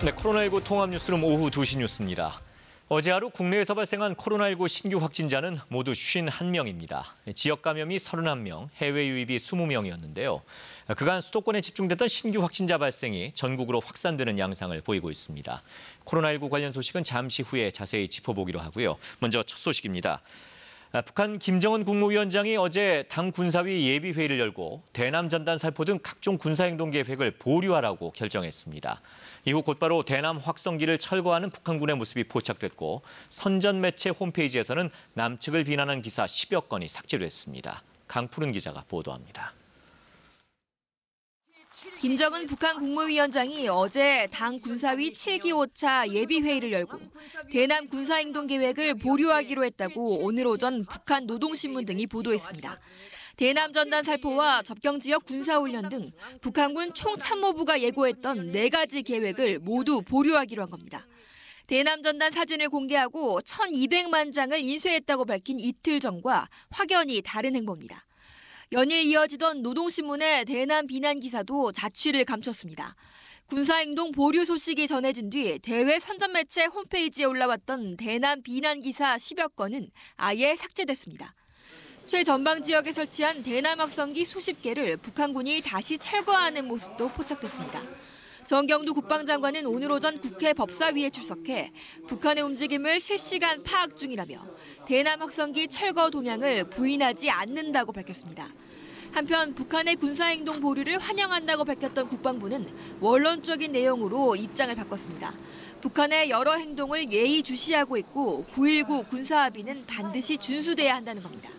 네, 코로나19 통합 뉴스룸 오후 2시 뉴스입니다. 어제 하루 국내에서 발생한 코로나19 신규 확진자는 모두 51명입니다. 지역 감염이 31명, 해외 유입이 20명이었는데요. 그간 수도권에 집중됐던 신규 확진자 발생이 전국으로 확산되는 양상을 보이고 있습니다. 코로나19 관련 소식은 잠시 후에 자세히 짚어보기로 하고요. 먼저 첫 소식입니다. 북한 김정은 국무위원장이 어제 당 군사위 예비회의를 열고 대남 전단 살포 등 각종 군사행동 계획을 보류하라고 결정했습니다. 이후 곧바로 대남 확성기를 철거하는 북한군의 모습이 포착됐고 선전 매체 홈페이지에서는 남측을 비난한 기사 10여 건이 삭제됐습니다. 강푸른 기자가 보도합니다. 김정은 북한 국무위원장이 어제 당 군사위 7기 5차 예비회의를 열고 대남 군사행동 계획을 보류하기로 했다고 오늘 오전 북한 노동신문 등이 보도했습니다. 대남 전단 살포와 접경 지역 군사훈련 등 북한군 총참모부가 예고했던 4가지 계획을 모두 보류하기로 한 겁니다. 대남 전단 사진을 공개하고 1,200만 장을 인쇄했다고 밝힌 이틀 전과 확연히 다른 행보입니다. 연일 이어지던 노동신문의 대남 비난 기사도 자취를 감췄습니다. 군사행동 보류 소식이 전해진 뒤 대외 선전매체 홈페이지에 올라왔던 대남 비난 기사 10여 건은 아예 삭제됐습니다. 최전방 지역에 설치한 대남 확성기 수십 개를 북한군이 다시 철거하는 모습도 포착됐습니다. 정경두 국방장관은 오늘 오전 국회 법사위에 출석해 북한의 움직임을 실시간 파악 중이라며 대남 확성기 철거 동향을 부인하지 않는다고 밝혔습니다. 한편 북한의 군사행동 보류를 환영한다고 밝혔던 국방부는 원론적인 내용으로 입장을 바꿨습니다. 북한의 여러 행동을 예의주시하고 있고 9.19 군사합의는 반드시 준수돼야 한다는 겁니다.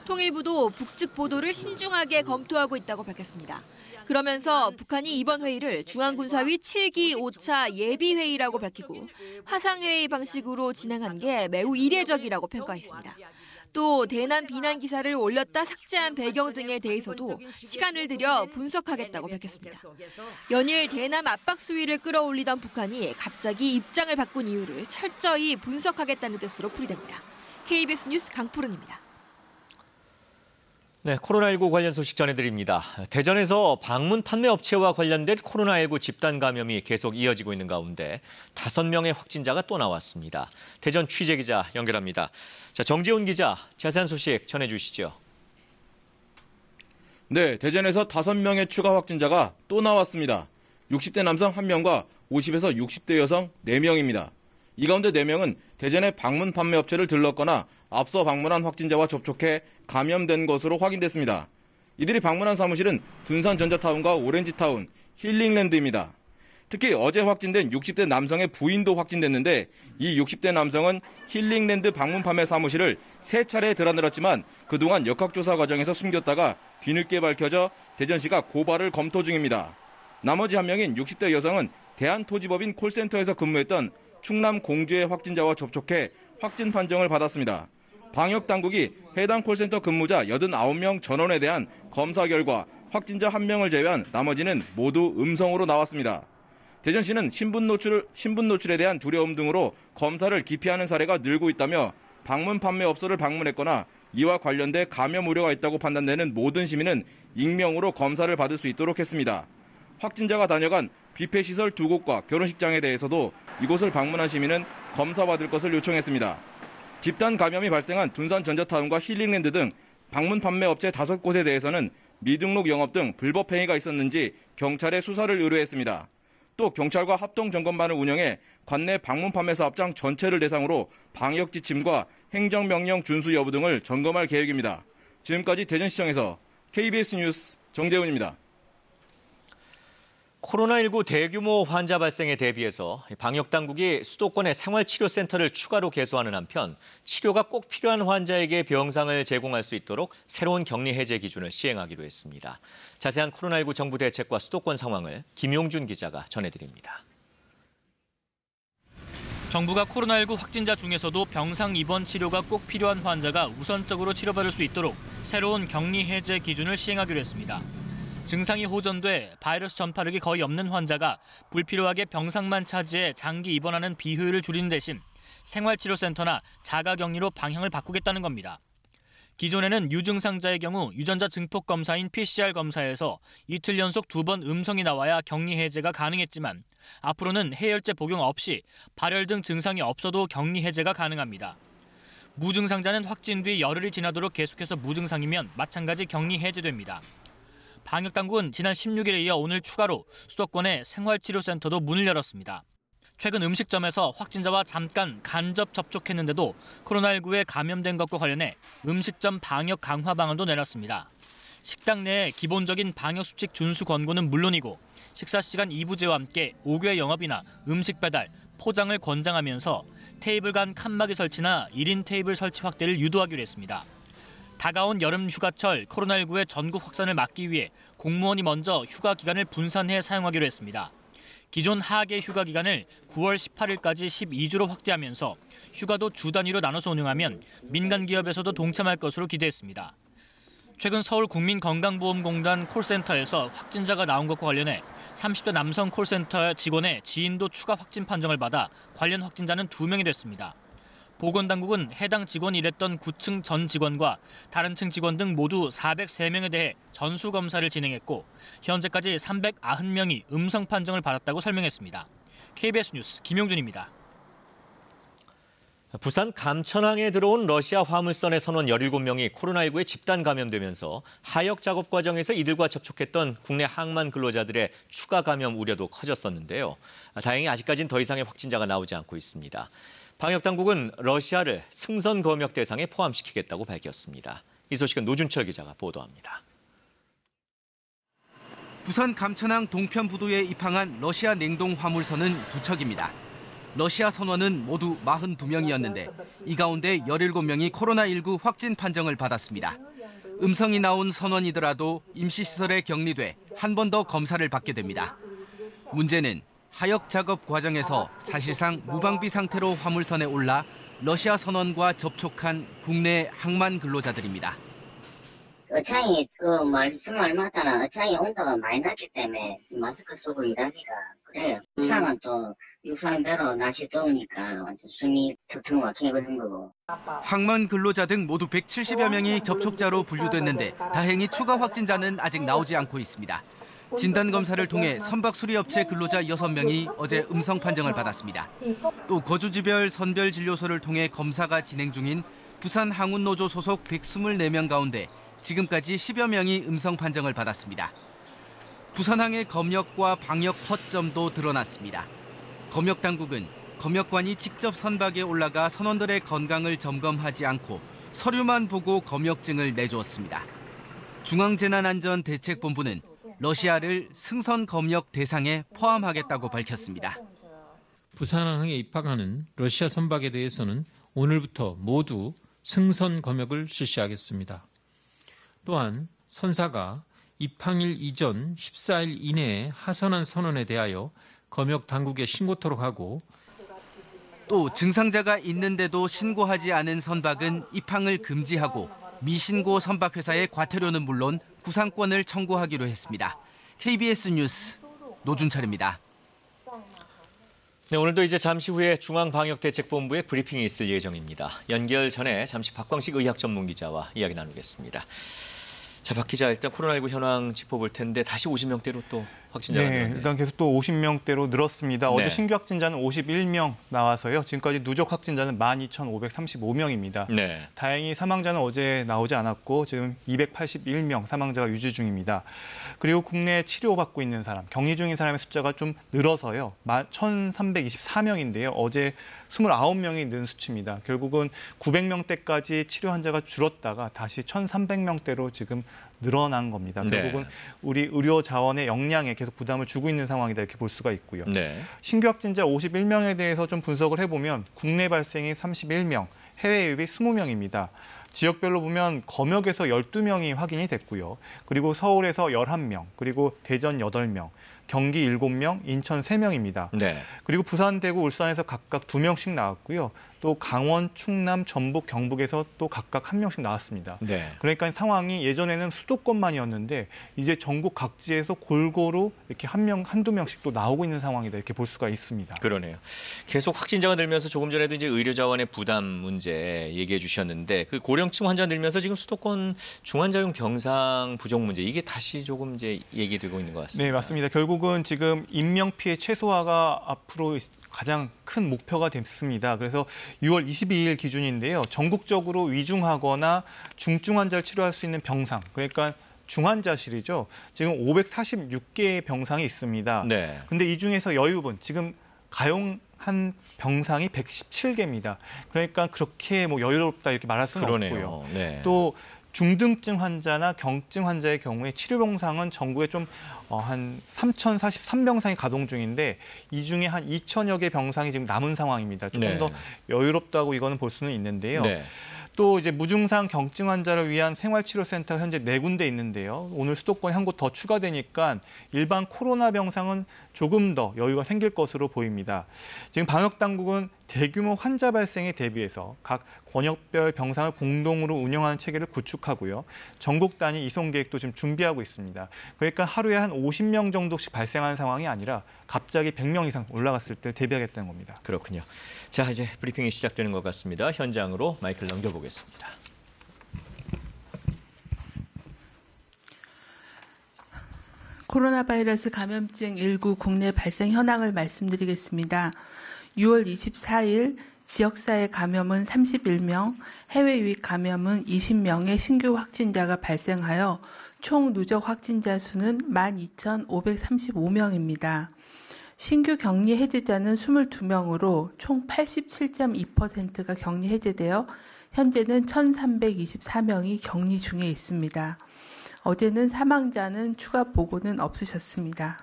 통일부도 북측 보도를 신중하게 검토하고 있다고 밝혔습니다. 그러면서 북한이 이번 회의를 중앙군사위 7기 5차 예비회의라고 밝히고 화상회의 방식으로 진행한 게 매우 이례적이라고 평가했습니다. 또 대남 비난 기사를 올렸다 삭제한 배경 등에 대해서도 시간을 들여 분석하겠다고 밝혔습니다. 연일 대남 압박 수위를 끌어올리던 북한이 갑자기 입장을 바꾼 이유를 철저히 분석하겠다는 뜻으로 풀이됩니다. KBS 뉴스 강푸른입니다. 네, 코로나19 관련 소식 전해드립니다. 대전에서 방문 판매 업체와 관련된 코로나19 집단 감염이 계속 이어지고 있는 가운데 5명의 확진자가 또 나왔습니다. 대전 취재기자 연결합니다. 자, 정재훈 기자, 자세한 소식 전해주시죠. 네, 대전에서 5명의 추가 확진자가 또 나왔습니다. 60대 남성 1명과 50에서 60대 여성 4명입니다. 이 가운데 4명은 대전의 방문 판매 업체를 들렀거나 앞서 방문한 확진자와 접촉해 감염된 것으로 확인됐습니다. 이들이 방문한 사무실은 둔산전자타운과 오렌지타운, 힐링랜드입니다. 특히 어제 확진된 60대 남성의 부인도 확진됐는데 이 60대 남성은 힐링랜드 방문 판매 사무실을 3차례 드나들었지만 그동안 역학조사 과정에서 숨겼다가 뒤늦게 밝혀져 대전시가 고발을 검토 중입니다. 나머지 1명인 60대 여성은 대한토지법인 콜센터에서 근무했던 충남 공주의 확진자와 접촉해 확진 판정을 받았습니다. 방역당국이 해당 콜센터 근무자 89명 전원에 대한 검사 결과 확진자 1명을 제외한 나머지는 모두 음성으로 나왔습니다. 대전시는 신분 노출에 대한 두려움 등으로 검사를 기피하는 사례가 늘고 있다며 방문 판매업소를 방문했거나 이와 관련돼 감염 우려가 있다고 판단되는 모든 시민은 익명으로 검사를 받을 수 있도록 했습니다. 확진자가 다녀간 뷔페시설 2곳과 결혼식장에 대해서도 이곳을 방문한 시민은 검사받을 것을 요청했습니다. 집단 감염이 발생한 둔산전자타운과 힐링랜드 등 방문 판매 업체 5곳에 대해서는 미등록 영업 등 불법 행위가 있었는지 경찰에 수사를 의뢰했습니다. 또 경찰과 합동점검반을 운영해 관내 방문 판매 사업장 전체를 대상으로 방역 지침과 행정명령 준수 여부 등을 점검할 계획입니다. 지금까지 대전시청에서 KBS 뉴스 정재훈입니다. 코로나19 대규모 환자 발생에 대비해서 방역당국이 수도권의 생활치료센터를 추가로 개소하는 한편 치료가 꼭 필요한 환자에게 병상을 제공할 수 있도록 새로운 격리 해제 기준을 시행하기로 했습니다. 자세한 코로나19 정부 대책과 수도권 상황을 김용준 기자가 전해드립니다. 정부가 코로나19 확진자 중에서도 병상 입원 치료가 꼭 필요한 환자가 우선적으로 치료받을 수 있도록 새로운 격리 해제 기준을 시행하기로 했습니다. 증상이 호전돼 바이러스 전파력이 거의 없는 환자가 불필요하게 병상만 차지해 장기 입원하는 비효율을 줄이는 대신 생활치료센터나 자가격리로 방향을 바꾸겠다는 겁니다. 기존에는 유증상자의 경우 유전자 증폭 검사인 PCR 검사에서 이틀 연속 2번 음성이 나와야 격리 해제가 가능했지만 앞으로는 해열제 복용 없이 발열 등 증상이 없어도 격리 해제가 가능합니다. 무증상자는 확진 뒤 열흘이 지나도록 계속해서 무증상이면 마찬가지 격리 해제됩니다. 방역당국은 지난 16일에 이어 오늘 추가로 수도권의 생활치료센터도 문을 열었습니다. 최근 음식점에서 확진자와 잠깐 간접 접촉했는데도 코로나19에 감염된 것과 관련해 음식점 방역 강화 방안도 내놨습니다. 식당 내의 기본적인 방역수칙 준수 권고는 물론이고 식사 시간 2부제와 함께 5개 영업이나 음식 배달, 포장을 권장하면서 테이블 간 칸막이 설치나 1인 테이블 설치 확대를 유도하기로 했습니다. 다가온 여름 휴가철 코로나19의 전국 확산을 막기 위해 공무원이 먼저 휴가 기간을 분산해 사용하기로 했습니다. 기존 하계 휴가 기간을 9월 18일까지 12주로 확대하면서 휴가도 주 단위로 나눠서 운영하면 민간 기업에서도 동참할 것으로 기대했습니다. 최근 서울국민건강보험공단 콜센터에서 확진자가 나온 것과 관련해 30대 남성 콜센터 직원의 지인도 추가 확진 판정을 받아 관련 확진자는 2명이 됐습니다. 보건당국은 해당 직원이 일했던 9층 전 직원과 다른 층 직원 등 모두 403명에 대해 전수검사를 진행했고 현재까지 390명이 음성 판정을 받았다고 설명했습니다. KBS 뉴스 김용준입니다. 부산 감천항에 들어온 러시아 화물선의 선원 17명이 코로나19에 집단 감염되면서 하역 작업 과정에서 이들과 접촉했던 국내 항만 근로자들의 추가 감염 우려도 커졌었는데요. 다행히 아직까지는 더 이상의 확진자가 나오지 않고 있습니다. 방역당국은 러시아를 승선 검역 대상에 포함시키겠다고 밝혔습니다. 이 소식은 노준철 기자가 보도합니다. 부산 감천항 동편부두에 입항한 러시아 냉동 화물선은 2척입니다. 러시아 선원은 모두 42명이었는데 이 가운데 17명이 코로나19 확진 판정을 받았습니다. 음성이 나온 선원이더라도 임시시설에 격리돼 한 번 더 검사를 받게 됩니다. 문제는 하역 작업 과정에서 사실상 무방비 상태로 화물선에 올라 러시아 선원과 접촉한 국내 항만 근로자들입니다. 어창이 말씀마다는 어창이 온도가 많이 낮기 때문에 마스크 쓰고 일하기가 그래요. 육상은 또 육상대로 날씨 더우니까 숨이 턱턱 막히게 그런 거고. 항만 근로자 등 모두 170여 명이 접촉자로 분류됐는데 다행히 추가 확진자는 아직 나오지 않고 있습니다. 진단검사를 통해 선박 수리업체 근로자 6명이 어제 음성 판정을 받았습니다. 또 거주지별 선별진료소를 통해 검사가 진행 중인 부산 항운노조 소속 124명 가운데 지금까지 10여 명이 음성 판정을 받았습니다. 부산항의 검역과 방역 허점도 드러났습니다. 검역당국은 검역관이 직접 선박에 올라가 선원들의 건강을 점검하지 않고 서류만 보고 검역증을 내주었습니다. 중앙재난안전대책본부는 러시아를 승선 검역 대상에 포함하겠다고 밝혔습니다. 부산항에 입항하는 러시아 선박에 대해서는 오늘부터 모두 승선 검역을 실시하겠습니다. 또한 선사가 입항일 이전 14일 이내에 하선한 선원에 대하여 검역 당국에 신고토록 하고 또 증상자가 있는데도 신고하지 않은 선박은 입항을 금지하고 미신고 선박회사의 과태료는 물론 구상권을 청구하기로 했습니다. KBS 뉴스 노준철입니다. 네, 오늘도 이제 잠시 후에 중앙방역대책본부의 브리핑이 있을 예정입니다. 연결 전에 잠시 박광식 의학전문기자와 이야기 나누겠습니다. 자, 박 기자, 일단 코로나19 현황 짚어볼 텐데 다시 50명대로 또 확진자가 늘었네요. 일단 계속 또 50명대로 늘었습니다. 네. 어제 신규 확진자는 51명 나와서요. 지금까지 누적 확진자는 12,535명입니다. 네. 다행히 사망자는 어제 나오지 않았고 지금 281명 사망자가 유지 중입니다. 그리고 국내 치료받고 있는 사람, 격리 중인 사람의 숫자가 좀 늘어서요. 1,324명인데요. 어제 29명이 는 수치입니다. 결국은 900명대까지 치료 환자가 줄었다가 다시 1,300명대로 지금 늘어난 겁니다. 결국은 우리 의료 자원의 역량에 계속 부담을 주고 있는 상황이다 이렇게 볼 수가 있고요. 네. 신규 확진자 51명에 대해서 좀 분석을 해보면 국내 발생이 31명, 해외 유입이 20명입니다. 지역별로 보면 검역에서 12명이 확인이 됐고요. 그리고 서울에서 11명, 그리고 대전 8명, 경기 7명, 인천 3명입니다. 네. 그리고 부산, 대구, 울산에서 각각 2명씩 나왔고요. 또 강원, 충남, 전북, 경북에서 또 각각 1명씩 나왔습니다. 네. 그러니까 상황이 예전에는 수도권만이었는데 이제 전국 각지에서 골고루 이렇게 한두 명씩 또 나오고 있는 상황이다 이렇게 볼 수가 있습니다. 그러네요. 계속 확진자가 늘면서 조금 전에도 이제 의료 자원의 부담 문제 얘기해 주셨는데 그 고령 고령층 환자 늘면서 지금 수도권 중환자용 병상 부족 문제 이게 다시 조금 이제 얘기되고 있는 것 같습니다. 네, 맞습니다. 결국은 지금 인명 피해 최소화가 앞으로 가장 큰 목표가 됐습니다. 그래서 6월 22일 기준인데요. 전국적으로 위중하거나 중증 환자를 치료할 수 있는 병상, 그러니까 중환자실이죠. 지금 546개의 병상이 있습니다. 네. 근데 이 중에서 여유분, 지금 가용한 병상이 117개입니다. 그러니까 그렇게 뭐 여유롭다 이렇게 말할 수는 그러네요. 없고요. 네. 또 중등증 환자나 경증 환자의 경우에 치료 병상은 전국에 좀 한 3,043병상이 가동 중인데 이 중에 한 2,000여 개 병상이 지금 남은 상황입니다. 조금 네. 더 여유롭다고 이거는 볼 수는 있는데요. 네. 또 이제 무증상 경증 환자를 위한 생활치료센터가 현재 4군데 있는데요. 오늘 수도권에 한 곳 더 추가되니까 일반 코로나 병상은 조금 더 여유가 생길 것으로 보입니다. 지금 방역당국은 대규모 환자 발생에 대비해서 각 권역별 병상을 공동으로 운영하는 체계를 구축하고요. 전국 단위 이송 계획도 지금 준비하고 있습니다. 그러니까 하루에 한 50명 정도씩 발생하는 상황이 아니라 갑자기 100명 이상 올라갔을 때 대비하겠다는 겁니다. 그렇군요. 자, 이제 브리핑이 시작되는 것 같습니다. 현장으로 마이크를 넘겨보겠습니다. 코로나 바이러스 감염증 19 국내 발생 현황을 말씀드리겠습니다. 6월 24일 지역사회 감염은 31명, 해외 유입 감염은 20명의 신규 확진자가 발생하여 총 누적 확진자 수는 12,535명입니다. 신규 격리 해제자는 22명으로 총 87.2%가 격리 해제되어 현재는 1,324명이 격리 중에 있습니다. 어제는 사망자는 추가 보고는 없으셨습니다.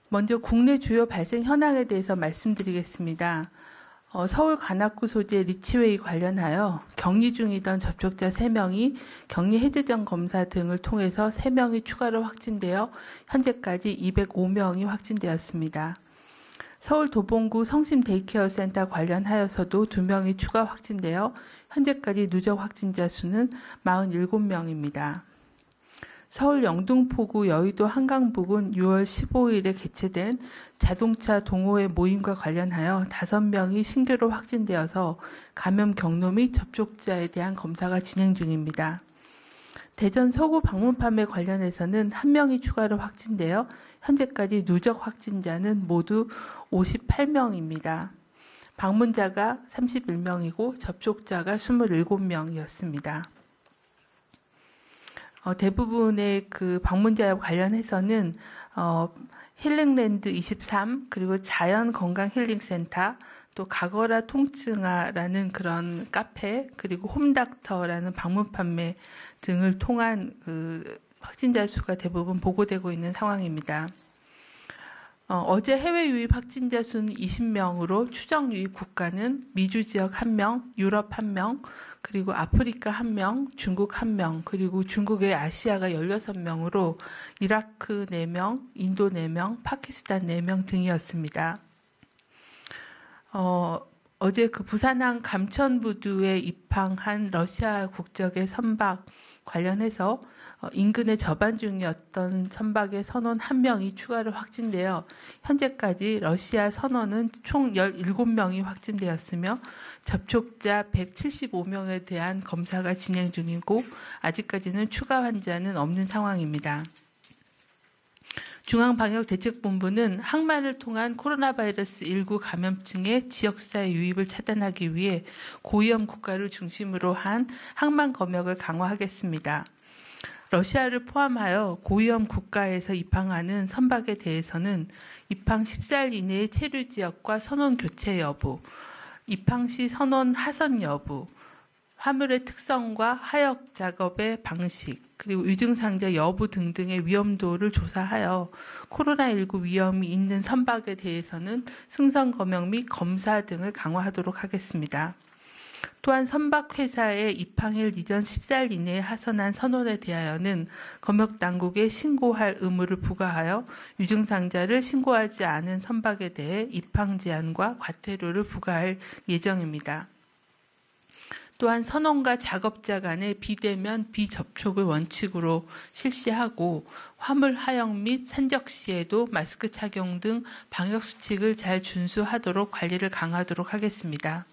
먼저 국내 주요 발생 현황에 대해서 말씀드리겠습니다. 서울 관악구 소재 리치웨이 관련하여 격리 중이던 접촉자 3명이 격리 해제전 검사 등을 통해서 3명이 추가로 확진되어 현재까지 205명이 확진되었습니다. 서울 도봉구 성심 데이케어 센터 관련하여서도 2명이 추가 확진되어 현재까지 누적 확진자 수는 47명입니다. 서울 영등포구 여의도 한강북은 6월 15일에 개최된 자동차 동호회 모임과 관련하여 5명이 신규로 확진되어서 감염 경로 및 접촉자에 대한 검사가 진행 중입니다. 대전 서구 방문 판매 관련해서는 1명이 추가로 확진되어 현재까지 누적 확진자는 모두 58명입니다. 방문자가 31명이고 접촉자가 27명이었습니다. 대부분의 그 방문자와 관련해서는 힐링랜드 23 그리고 자연건강힐링센터 또 가거라 통증아라는 그런 카페 그리고 홈닥터라는 방문 판매 등을 통한 그 확진자 수가 대부분 보고되고 있는 상황입니다. 어제 해외 유입 확진자 수는 20명으로 추정 유입 국가는 미주 지역 1명, 유럽 1명, 그리고 아프리카 1명, 중국 1명, 그리고 중국의 아시아가 16명으로 이라크 4명, 인도 4명, 파키스탄 4명 등이었습니다. 어제 그 부산항 감천부두에 입항한 러시아 국적의 선박 관련해서 인근에 접안 중이었던 선박의 선원 1명이 추가로 확진되어 현재까지 러시아 선원은 총 17명이 확진되었으며 접촉자 175명에 대한 검사가 진행 중이고 아직까지는 추가 환자는 없는 상황입니다. 중앙방역대책본부는 항만을 통한 코로나 바이러스 19 감염증의 지역사회 유입을 차단하기 위해 고위험 국가를 중심으로 한 항만 검역을 강화하겠습니다. 러시아를 포함하여 고위험 국가에서 입항하는 선박에 대해서는 입항 10살 이내의 체류 지역과 선원 교체 여부, 입항 시 선원 하선 여부, 화물의 특성과 하역 작업의 방식, 그리고 유증상자 여부 등등의 위험도를 조사하여 코로나19 위험이 있는 선박에 대해서는 승선 검역 및 검사 등을 강화하도록 하겠습니다. 또한 선박회사의 입항일 이전 10살 이내에 하선한 선원에 대하여는 검역당국에 신고할 의무를 부과하여 유증상자를 신고하지 않은 선박에 대해 입항 제한과 과태료를 부과할 예정입니다. 또한 선원과 작업자 간의 비대면 비접촉을 원칙으로 실시하고 화물 하역 및 산적 시에도 마스크 착용 등 방역수칙을 잘 준수하도록 관리를 강화하도록 하겠습니다.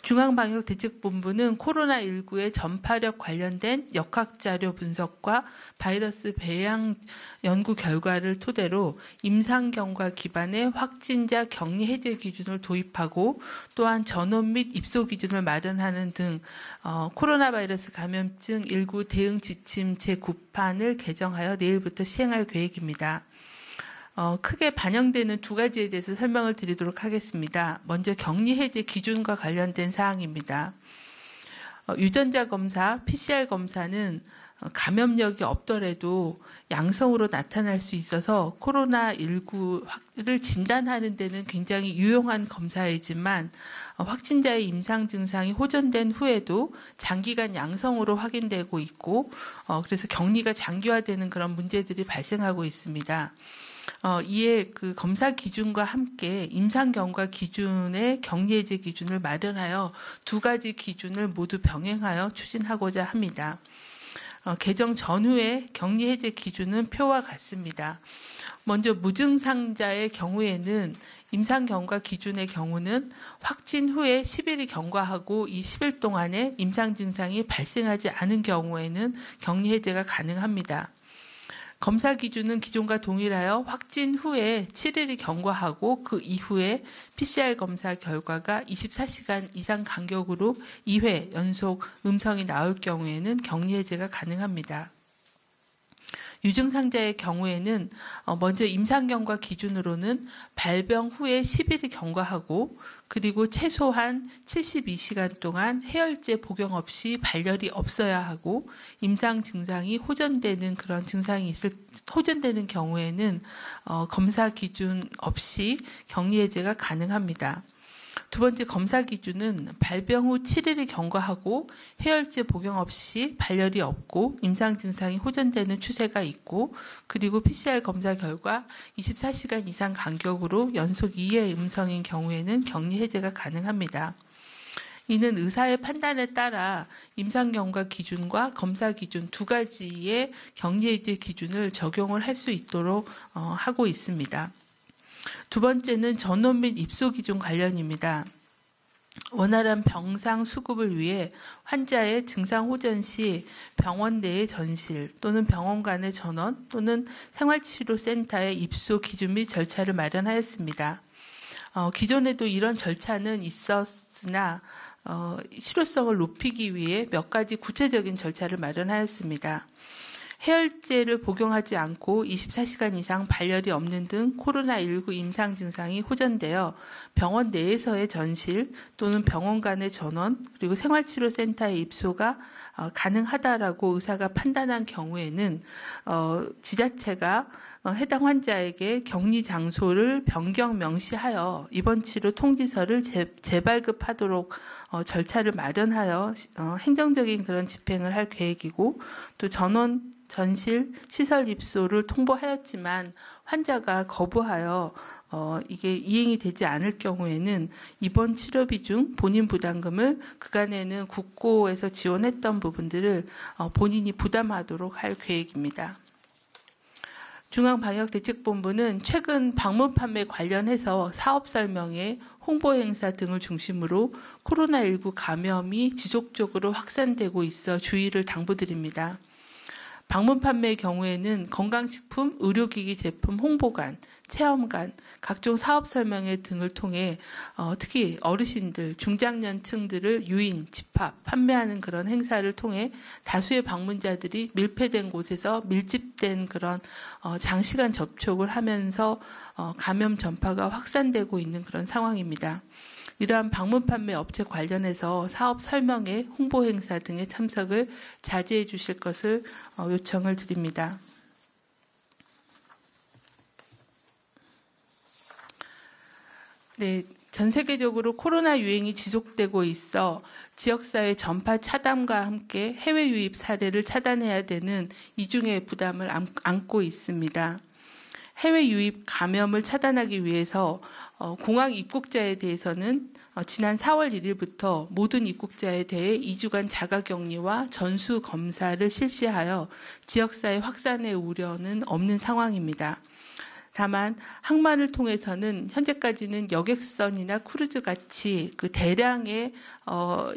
중앙방역대책본부는 코로나19의 전파력 관련된 역학자료 분석과 바이러스 배양 연구 결과를 토대로 임상경과 기반의 확진자 격리 해제 기준을 도입하고 또한 전원 및 입소 기준을 마련하는 등 코로나 바이러스 감염증 19 대응 지침 제9판을 개정하여 내일부터 시행할 계획입니다. 크게 반영되는 두 가지에 대해서 설명을 드리도록 하겠습니다. 먼저 격리 해제 기준과 관련된 사항입니다. 유전자 검사, PCR 검사는 감염력이 없더라도 양성으로 나타날 수 있어서 코로나19를 진단하는 데는 굉장히 유용한 검사이지만 확진자의 임상 증상이 호전된 후에도 장기간 양성으로 확인되고 있고 그래서 격리가 장기화되는 그런 문제들이 발생하고 있습니다. 이에 그 검사 기준과 함께 임상경과 기준의 격리해제 기준을 마련하여 두 가지 기준을 모두 병행하여 추진하고자 합니다. 개정 전후의 격리해제 기준은 표와 같습니다. 먼저 무증상자의 경우에는 임상경과 기준의 경우는 확진 후에 10일이 경과하고 이 10일 동안에 임상 증상이 발생하지 않은 경우에는 격리해제가 가능합니다. 검사 기준은 기존과 동일하여 확진 후에 7일이 경과하고 그 이후에 PCR 검사 결과가 24시간 이상 간격으로 2회 연속 음성이 나올 경우에는 격리해제가 가능합니다. 유증상자의 경우에는 먼저 임상경과 기준으로는 발병 후에 10일이 경과하고 그리고 최소한 72시간 동안 해열제 복용 없이 발열이 없어야 하고 임상 증상이 호전되는 그런 증상이 호전되는 경우에는 검사 기준 없이 격리해제가 가능합니다. 두 번째 검사 기준은 발병 후 7일이 경과하고 해열제 복용 없이 발열이 없고 임상 증상이 호전되는 추세가 있고 그리고 PCR 검사 결과 24시간 이상 간격으로 연속 2회 음성인 경우에는 격리 해제가 가능합니다. 이는 의사의 판단에 따라 임상경과 기준과 검사 기준 두 가지의 격리 해제 기준을 적용을 할 수 있도록 하고 있습니다. 두 번째는 전원 및 입소 기준 관련입니다. 원활한 병상 수급을 위해 환자의 증상 호전 시 병원 내의 전실 또는 병원 간의 전원 또는 생활치료센터의 입소 기준 및 절차를 마련하였습니다. 기존에도 이런 절차는 있었으나 실효성을 높이기 위해 몇 가지 구체적인 절차를 마련하였습니다. 해열제를 복용하지 않고 24시간 이상 발열이 없는 등 코로나19 임상 증상이 호전되어 병원 내에서의 전실 또는 병원 간의 전원 그리고 생활치료센터의 입소가 가능하다라고 의사가 판단한 경우에는 지자체가 해당 환자에게 격리 장소를 변경 명시하여 입원 치료 통지서를 재발급하도록 절차를 마련하여 행정적인 그런 집행을 할 계획이고 또 전원 전실 시설 입소를 통보하였지만 환자가 거부하여 이게 이행이 되지 않을 경우에는 입원 치료비 중 본인 부담금을 그간에는 국고에서 지원했던 부분들을 본인이 부담하도록 할 계획입니다. 중앙방역대책본부는 최근 방문 판매 관련해서 사업 설명회, 홍보 행사 등을 중심으로 코로나19 감염이 지속적으로 확산되고 있어 주의를 당부드립니다. 방문 판매의 경우에는 건강식품, 의료기기 제품 홍보관, 체험관, 각종 사업 설명회 등을 통해 특히 어르신들, 중장년층들을 유인, 집합, 판매하는 그런 행사를 통해 다수의 방문자들이 밀폐된 곳에서 밀집된 그런 장시간 접촉을 하면서 감염 전파가 확산되고 있는 그런 상황입니다. 이러한 방문 판매 업체 관련해서 사업 설명회, 홍보 행사 등의 참석을 자제해 주실 것을 요청을 드립니다. 네, 전 세계적으로 코로나 유행이 지속되고 있어 지역사회 전파 차단과 함께 해외 유입 사례를 차단해야 되는 이중의 부담을 안고 있습니다. 해외 유입 감염을 차단하기 위해서 공항 입국자에 대해서는 지난 4월 1일부터 모든 입국자에 대해 2주간 자가격리와 전수 검사를 실시하여 지역사회 확산의 우려는 없는 상황입니다. 다만 항만을 통해서는 현재까지는 여객선이나 크루즈 같이 그 대량의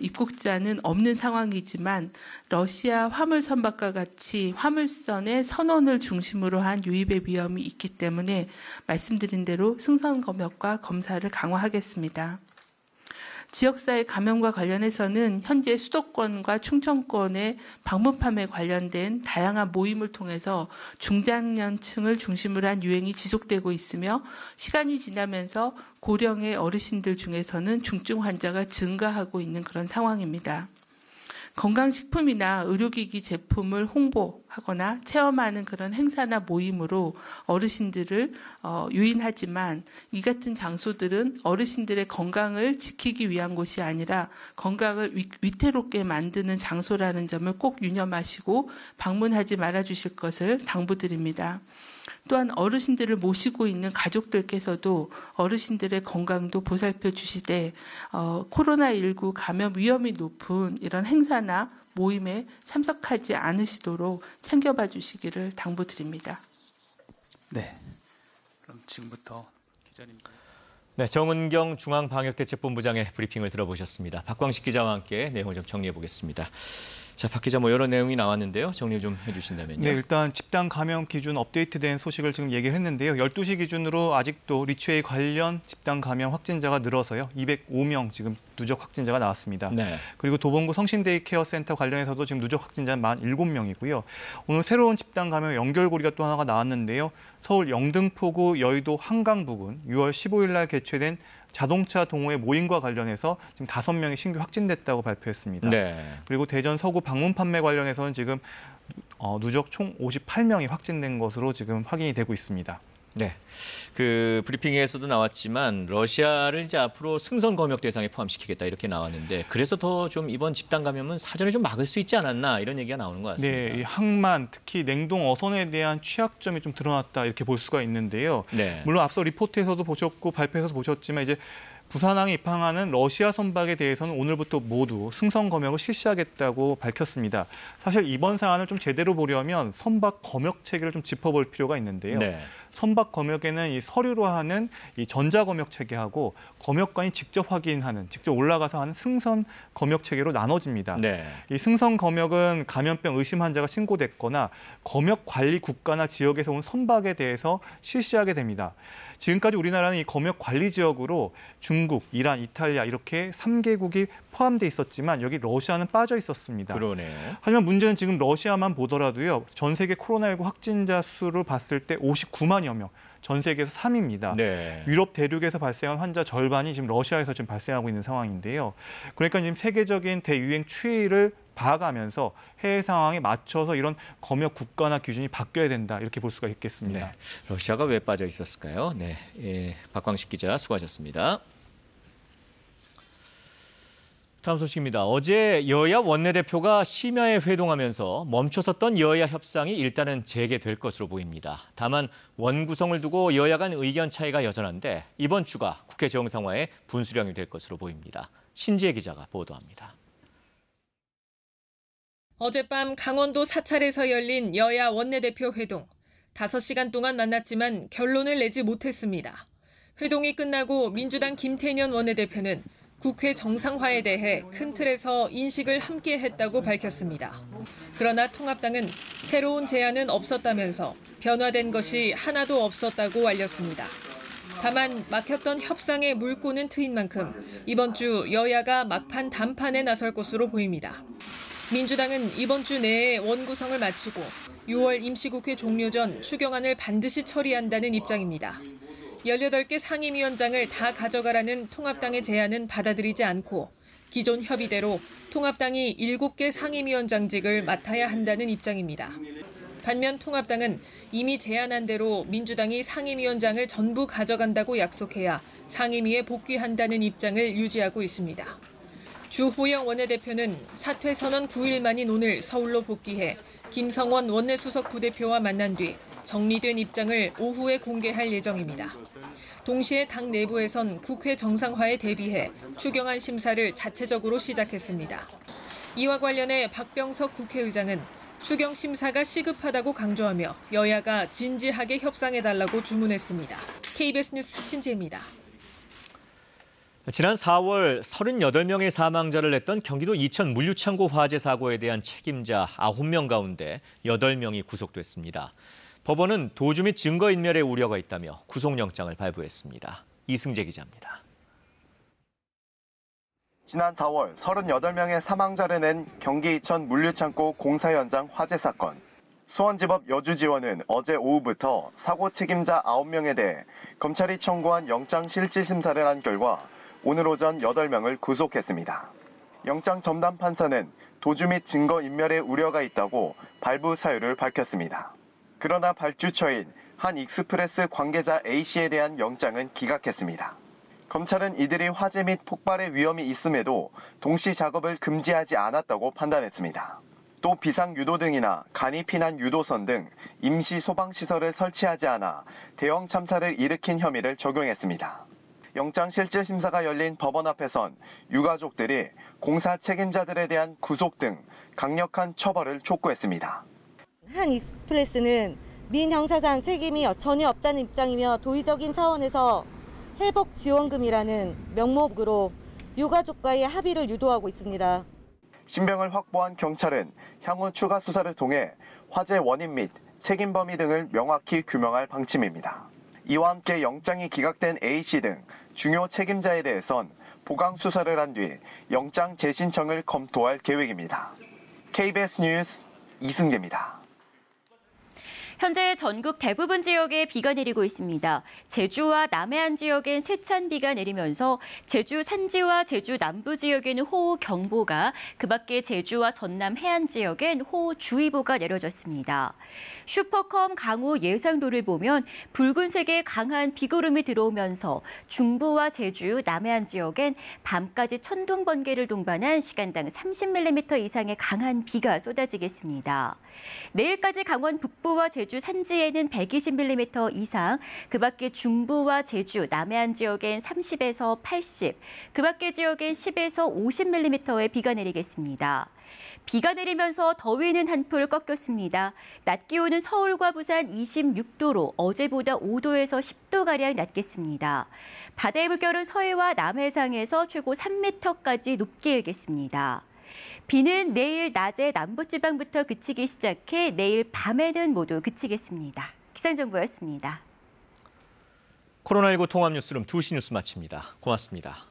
입국자는 없는 상황이지만 러시아 화물 선박과 같이 화물선의 선원을 중심으로 한 유입의 위험이 있기 때문에 말씀드린 대로 승선 검역과 검사를 강화하겠습니다. 지역사회 감염과 관련해서는 현재 수도권과 충청권의 방문 판매 관련된 다양한 모임을 통해서 중장년층을 중심으로 한 유행이 지속되고 있으며 시간이 지나면서 고령의 어르신들 중에서는 중증 환자가 증가하고 있는 그런 상황입니다. 건강식품이나 의료기기 제품을 홍보하거나 체험하는 그런 행사나 모임으로 어르신들을 유인하지만 이 같은 장소들은 어르신들의 건강을 지키기 위한 곳이 아니라 건강을 위태롭게 만드는 장소라는 점을 꼭 유념하시고 방문하지 말아주실 것을 당부드립니다. 또한 어르신들을 모시고 있는 가족들께서도 어르신들의 건강도 보살펴 주시되 코로나19 감염 위험이 높은 이런 행사나 모임에 참석하지 않으시도록 챙겨봐 주시기를 당부드립니다. 네, 그럼 지금부터 기자님들. 네, 정은경 중앙방역대책본부장의 브리핑을 들어보셨습니다. 박광식 기자와 함께 내용을 좀 정리해 보겠습니다. 자, 박 기자 여러 내용이 나왔는데요. 정리 좀 해주신다면요. 네, 일단 집단 감염 기준 업데이트된 소식을 지금 얘기를 했는데요. 12시 기준으로 아직도 리츠웨이 관련 집단 감염 확진자가 늘어서요. 205명 지금 누적 확진자가 나왔습니다. 네. 그리고 도봉구 성심데이케어 센터 관련해서도 지금 누적 확진자는 47명이고요. 오늘 새로운 집단 감염 연결고리가 또 하나가 나왔는데요. 서울 영등포구 여의도 한강 부근 6월 15일 날 개최된 자동차 동호회 모임과 관련해서 지금 5명이 신규 확진됐다고 발표했습니다. 네. 그리고 대전 서구 방문 판매 관련해서는 지금 누적 총 58명이 확진된 것으로 지금 확인이 되고 있습니다. 네, 그 브리핑에서도 나왔지만 러시아를 이제 앞으로 승선 검역 대상에 포함시키겠다 이렇게 나왔는데 그래서 더 좀 이번 집단 감염은 사전에 좀 막을 수 있지 않았나 이런 얘기가 나오는 것 같습니다. 네, 이 항만 특히 냉동 어선에 대한 취약점이 좀 드러났다 이렇게 볼 수가 있는데요. 네. 물론 앞서 리포트에서도 보셨고 발표에서도 보셨지만 이제 부산항에 입항하는 러시아 선박에 대해서는 오늘부터 모두 승선 검역을 실시하겠다고 밝혔습니다. 사실 이번 사안을 좀 제대로 보려면 선박 검역 체계를 좀 짚어볼 필요가 있는데요. 네. 선박 검역에는 이 서류로 하는 이 전자 검역 체계하고 검역관이 직접 확인하는, 직접 올라가서 하는 승선 검역 체계로 나눠집니다. 네. 이 승선 검역은 감염병 의심 환자가 신고됐거나 검역 관리 국가나 지역에서 온 선박에 대해서 실시하게 됩니다. 지금까지 우리나라는 이 검역 관리 지역으로 중국, 이란, 이탈리아 이렇게 3개국이 포함돼 있었지만 여기 러시아는 빠져 있었습니다. 그러네요. 하지만 문제는 지금 러시아만 보더라도요. 전 세계 코로나19 확진자 수를 봤을 때 59만여 명, 전 세계에서 3위입니다. 네. 유럽 대륙에서 발생한 환자 절반이 지금 러시아에서 지금 발생하고 있는 상황인데요. 그러니까 지금 세계적인 대유행 추이를 봐가면서 해외 상황에 맞춰서 이런 검역 국가나 기준이 바뀌어야 된다 이렇게 볼 수가 있겠습니다. 네. 러시아가 왜 빠져 있었을까요? 네, 박광식 기자 수고하셨습니다. 다음 소식입니다. 어제 여야 원내대표가 심야에 회동하면서 멈춰섰던 여야 협상이 일단은 재개될 것으로 보입니다. 다만 원구성을 두고 여야 간 의견 차이가 여전한데 이번 주가 국회 정상화의 분수령이 될 것으로 보입니다. 신지혜 기자가 보도합니다. 어젯밤 강원도 사찰에서 열린 여야 원내대표 회동. 5시간 동안 만났지만 결론을 내지 못했습니다. 회동이 끝나고 민주당 김태년 원내대표는 국회 정상화에 대해 큰 틀에서 인식을 함께 했다고 밝혔습니다. 그러나 통합당은 새로운 제안은 없었다면서 변화된 것이 하나도 없었다고 알렸습니다. 다만 막혔던 협상의 물꼬는 트인 만큼 이번 주 여야가 막판 담판에 나설 것으로 보입니다. 민주당은 이번 주 내에 원구성을 마치고 6월 임시국회 종료 전 추경안을 반드시 처리한다는 입장입니다. 18개 상임위원장을 다 가져가라는 통합당의 제안은 받아들이지 않고 기존 협의대로 통합당이 7개 상임위원장직을 맡아야 한다는 입장입니다. 반면 통합당은 이미 제안한 대로 민주당이 상임위원장을 전부 가져간다고 약속해야 상임위에 복귀한다는 입장을 유지하고 있습니다. 주호영 원내대표는 사퇴 선언 9일 만인 오늘 서울로 복귀해 김성원 원내수석 부대표와 만난 뒤 정리된 입장을 오후에 공개할 예정입니다. 동시에 당 내부에선 국회 정상화에 대비해 추경안 심사를 자체적으로 시작했습니다. 이와 관련해 박병석 국회의장은 추경 심사가 시급하다고 강조하며 여야가 진지하게 협상해달라고 주문했습니다. KBS 뉴스 신지혜입니다. 지난 4월 38명의 사망자를 냈던 경기도 이천 물류창고 화재 사고에 대한 책임자 9명 가운데 8명이 구속됐습니다. 법원은 도주 및 증거인멸의 우려가 있다며 구속영장을 발부했습니다. 이승재 기자입니다. 지난 4월 38명의 사망자를 낸 경기 이천 물류창고 공사 현장 화재 사건. 수원지법 여주지원은 어제 오후부터 사고 책임자 9명에 대해 검찰이 청구한 영장 실질심사를 한 결과 오늘 오전 8명을 구속했습니다. 영장 전담 판사는 도주 및 증거인멸의 우려가 있다고 발부 사유를 밝혔습니다. 그러나 발주처인 한 익스프레스 관계자 A씨에 대한 영장은 기각했습니다. 검찰은 이들이 화재 및 폭발의 위험이 있음에도 동시 작업을 금지하지 않았다고 판단했습니다. 또 비상유도 등이나 간이 피난 유도선 등 임시 소방시설을 설치하지 않아 대형 참사를 일으킨 혐의를 적용했습니다. 영장 실질심사가 열린 법원 앞에선 유가족들이 공사 책임자들에 대한 구속 등 강력한 처벌을 촉구했습니다. 한 익스프레스는 민형사상 책임이 전혀 없다는 입장이며 도의적인 차원에서 회복지원금이라는 명목으로 유가족과의 합의를 유도하고 있습니다. 신병을 확보한 경찰은 향후 추가 수사를 통해 화재 원인 및 책임 범위 등을 명확히 규명할 방침입니다. 이와 함께 영장이 기각된 A씨 등 중요 책임자에 대해선 보강 수사를 한 뒤 영장 재신청을 검토할 계획입니다. KBS 뉴스 이승재입니다. 현재 전국 대부분 지역에 비가 내리고 있습니다. 제주와 남해안 지역엔 세찬 비가 내리면서 제주 산지와 제주 남부 지역에는 호우경보가, 그 밖에 제주와 전남 해안 지역엔 호우주의보가 내려졌습니다. 슈퍼컴 강우 예상도를 보면 붉은색의 강한 비구름이 들어오면서 중부와 제주, 남해안 지역엔 밤까지 천둥 번개를 동반한 시간당 30mm 이상의 강한 비가 쏟아지겠습니다. 내일까지 강원 북부와 제주 산지에는 120mm 이상, 그 밖에 중부와 제주, 남해안 지역엔 30에서 80, 그 밖에 지역엔 10에서 50mm의 비가 내리겠습니다. 비가 내리면서 더위는 한풀 꺾였습니다. 낮 기온은 서울과 부산 26도로 어제보다 5도에서 10도가량 낮겠습니다. 바다의 물결은 서해와 남해상에서 최고 3m까지 높게 일겠습니다. 비는 내일 낮에 남부지방부터 그치기 시작해 내일 밤에는 모두 그치겠습니다. 기상정보였습니다. 코로나19 통합뉴스룸 2시 뉴스 마칩니다. 고맙습니다.